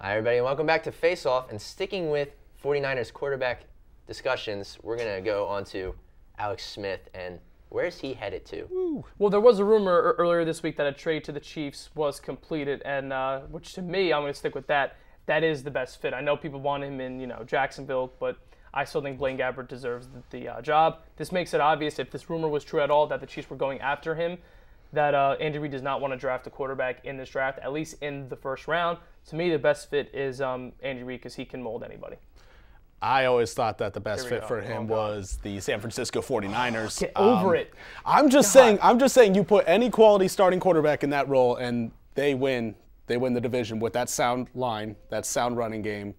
Hi, everybody, and welcome back to Face Off. And sticking with 49ers quarterback discussions, we're going to go on to Alex Smith. And where's he headed to? Ooh. Well, there was a rumor earlier this week that a trade to the Chiefs was completed, and which to me, I'm going to stick with that. That is the best fit. I know people want him in, Jacksonville, but I still think Blaine Gabbert deserves the job. This makes it obvious, if this rumor was true at all, that the Chiefs were going after him, that Andy Reid does not want to draft a quarterback in this draft, at least in the first round. To me, the best fit is Andy Reid because he can mold anybody. I always thought that the best fit for him was the San Francisco 49ers. Get over it. I'm just saying you put any quality starting quarterback in that role and they win. They win the division with that sound line, that sound running game,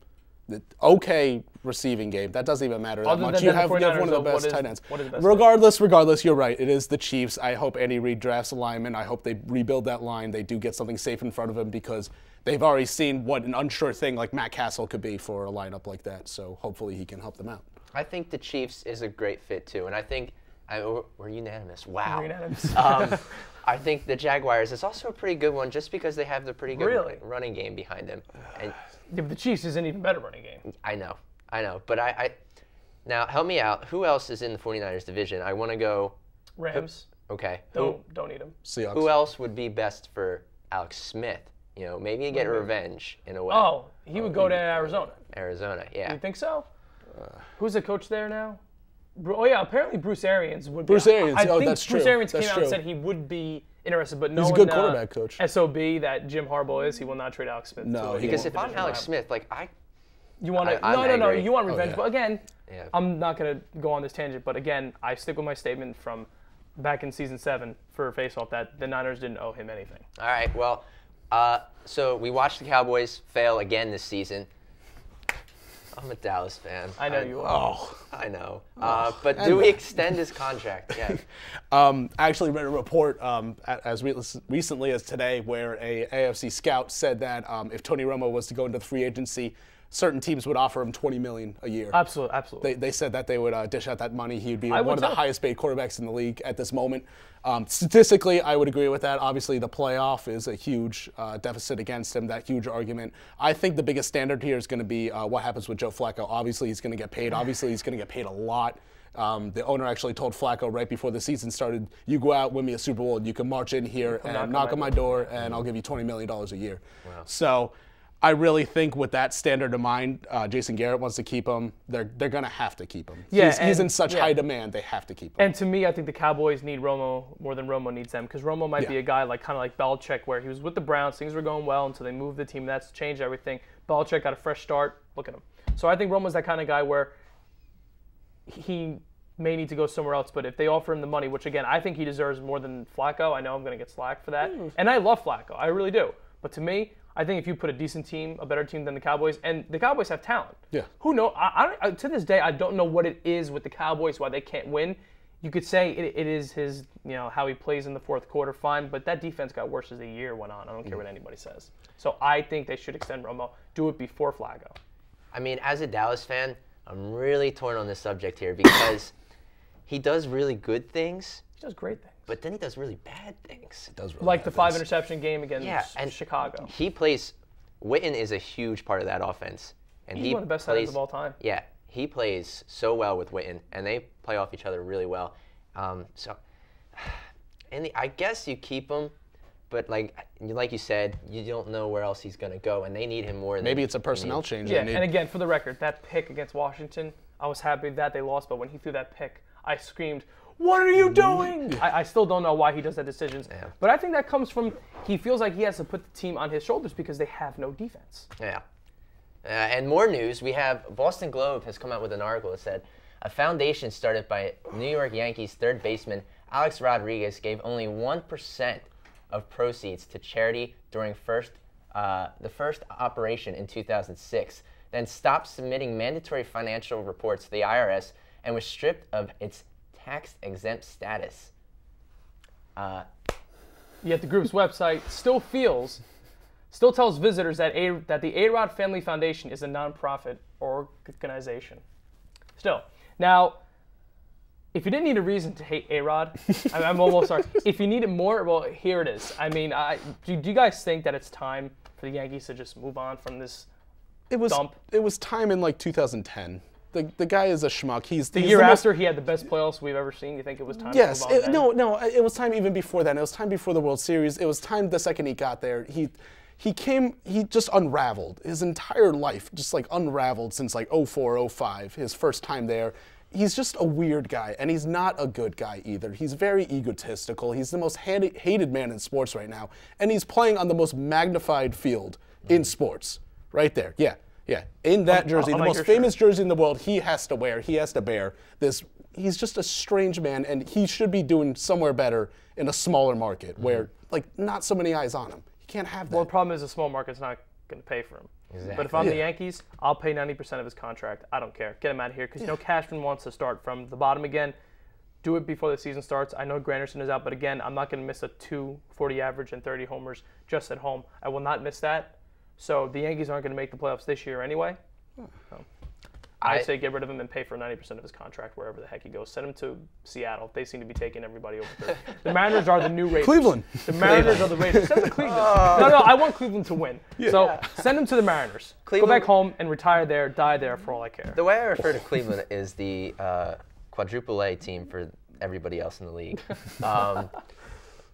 the okay receiving game. That doesn't even matter that much. You have one of the best tight ends. Regardless, you're right. It is the Chiefs. I hope Andy Reid drafts a lineman. I hope they rebuild that line. They do get something safe in front of him because they've already seen what an unsure thing like Matt Castle could be for a lineup like that. So hopefully he can help them out. I think the Chiefs is a great fit, too. And I think we're unanimous. Wow. We're unanimous. I think the Jaguars is also a pretty good one just because they have the pretty good running game behind them. And yeah, but the Chiefs is an even better running game. I know. But now help me out. Who else is in the 49ers division? I want to go Rams. Okay. Don't need them. Seahawks. Who else would be best for Alex Smith? Maybe get revenge in a way. Oh, he would go to Arizona. Arizona, yeah. You think so? Who's the coach there now? Oh, yeah, apparently Bruce Arians would be. Bruce Arians, I think that's true. Bruce Arians came out and said he would be interested, but he's a good quarterback coach. SOB that Jim Harbaugh is, he will not trade Alex Smith. No, because if I'm Alex Smith, you want to? No. You want revenge, yeah. But again, I'm not going to go on this tangent. But again, I stick with my statement from back in season 7 for Face Off that the Niners didn't owe him anything. All right, well, so we watched the Cowboys fail again this season. I'm a Dallas fan. I know you are. Oh, I know. But do we extend his contract? Yeah. I actually read a report as recently as today where a AFC scout said that if Tony Romo was to go into the free agency, certain teams would offer him $20 million a year. Absolutely. They said that they would dish out that money. He would be one of the highest paid quarterbacks in the league at this moment. Statistically, I would agree with that. Obviously, the playoff is a huge deficit against him, that huge argument. I think the biggest standard here is going to be what happens with Joe Flacco. Obviously, he's going to get paid. Obviously, he's going to get paid a lot. The owner actually told Flacco right before the season started, you go out, win me a Super Bowl, and you can march in here and knock on my door, and I'll give you $20 million a year. Wow. So I really think with that standard in mind, Jason Garrett wants to keep him. They're going to have to keep him. Yeah, he's in such high demand, they have to keep him. And to me, I think the Cowboys need Romo more than Romo needs them because Romo might be a guy kind of like Belichick where he was with the Browns, things were going well until they moved the team. That's changed everything. Belichick got a fresh start. Look at him. So I think Romo's that kind of guy where he may need to go somewhere else, but if they offer him the money, which again, I think he deserves more than Flacco. I know I'm going to get slack for that. And I love Flacco. I really do. But to me, I think if you put a decent team, a better team than the Cowboys, and the Cowboys have talent. Yeah. Who knows? To this day, I don't know what it is with the Cowboys, why they can't win. You could say it is his, how he plays in the fourth quarter, fine, but that defense got worse as the year went on. I don't care what anybody says. So I think they should extend Romo. Do it before Flacco. I mean, as a Dallas fan, I'm really torn on this subject here because he does really good things. He does great things. But then he does really bad things. He does really like the bad 5-interception game against Chicago. He plays. Witten is a huge part of that offense, and he's one of the best players of all time. Yeah, he plays so well with Witten, and they play off each other really well. I guess you keep him, but like you said, you don't know where else he's going to go, and they need him more. Maybe it's a personnel change. Yeah, and again, for the record, that pick against Washington, I was happy that they lost, but when he threw that pick, I screamed, "What are you doing?" I still don't know why he does that decisions. Yeah. But I think that comes from he feels like he has to put the team on his shoulders because they have no defense. Yeah. And more news, we have Boston Globe has come out with an article that said a foundation started by New York Yankees third baseman Alex Rodriguez gave only 1% of proceeds to charity during the first operation in 2006, then stopped submitting mandatory financial reports to the IRS and was stripped of its tax-exempt status. Yet the group's website still tells visitors that the A-Rod Family Foundation is a nonprofit organization. Still. Now, if you didn't need a reason to hate A-Rod, I'm almost sorry. If you needed more, well, here it is. I mean, do you guys think that it's time for the Yankees to just move on from this dump? It was time in like 2010. The guy is a schmuck. He's the year after he had the best playoffs we've ever seen. You think it was time? Yes. No. It was time even before then. It was time before the World Series. It was time the second he got there. He just unraveled. His entire life just like unraveled since like 04, 05, his first time there. He's just a weird guy, and he's not a good guy either. He's very egotistical. He's the most hated man in sports right now, and he's playing on the most magnified field in sports. Right there. Yeah. In that jersey, the most famous jersey in the world, he has to wear, he has to bear this. He's just a strange man, and he should be doing somewhere better in a smaller market where, like, not so many eyes on him. You can't have that. Well, the problem is the small market's not going to pay for him. Exactly. But if I'm the Yankees, I'll pay 90% of his contract. I don't care. Get him out of here because, Cashman wants to start from the bottom again. Do it before the season starts. I know Granderson is out, but again, I'm not going to miss a 240 average and 30 homers just at home. I will not miss that. So the Yankees aren't going to make the playoffs this year anyway. So I say get rid of him and pay for 90% of his contract wherever the heck he goes. Send him to Seattle. They seem to be taking everybody over there. The Mariners are the new Raiders. Cleveland. The Mariners are the Raiders. Send him to Cleveland. No, I want Cleveland to win. Yeah. So send him to the Mariners. Go back home and retire there, die there for all I care. The way I refer to Cleveland is the quadruple A team for everybody else in the league.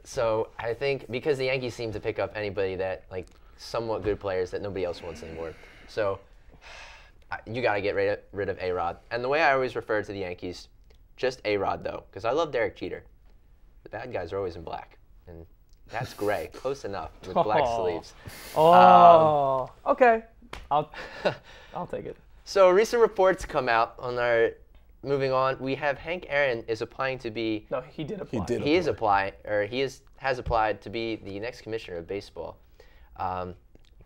So I think because the Yankees seem to pick up anybody that, like, somewhat good players that nobody else wants anymore. So you got to get rid of A-Rod. And the way I always refer to the Yankees, just A-Rod, though, because I love Derek Jeter. The bad guys are always in black. And that's gray, close enough, with black sleeves. Okay. I'll take it. So recent reports come out on our... Moving on, we have Hank Aaron is applying to be... No, he did apply. He has applied to be the next commissioner of baseball. Kev,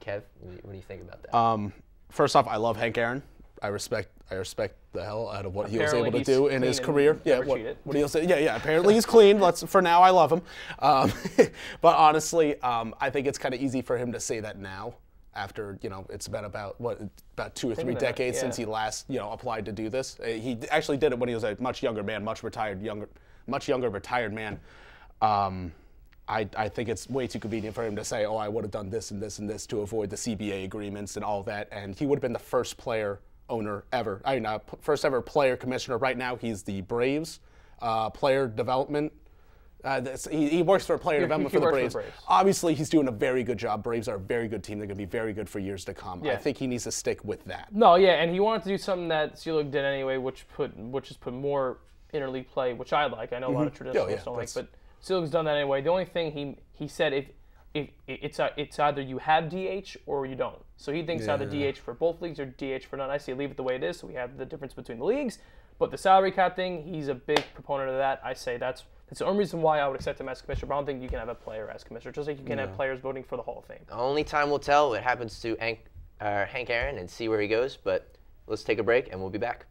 what do you think about that? First off, I love Hank Aaron. I respect the hell out of what he was able to do in his career. Yeah, what he'll say. Yeah. Apparently he's clean. For now, I love him. But honestly, I think it's kind of easy for him to say that now. After it's been about 2 or 3 decades since he last applied to do this. He actually did it when he was a much younger man, much younger retired man. I think it's way too convenient for him to say, I would have done this and this and this to avoid the CBA agreements and all that. And he would have been the first player owner ever. First ever player commissioner. Right now, he's the Braves player development. He works for player development for the Braves. Obviously, he's doing a very good job. Braves are a very good team. They're going to be very good for years to come. Yeah. I think he needs to stick with that. No, yeah, and he wanted to do something that Selig did anyway, which has put more interleague play, which I like. I know a lot of traditionalists don't like, but Selig's done that anyway. The only thing he said, if it's either you have DH or you don't. So he thinks either DH for both leagues or DH for none. I say leave it the way it is, so we have the difference between the leagues. But the salary cap thing, he's a big proponent of that. I say that's the only reason why I would accept him as commissioner. But I don't think you can have a player as commissioner, just like you can have players voting for the Hall of Fame. Only time will tell what happens to Hank Aaron and see where he goes. But let's take a break, and we'll be back.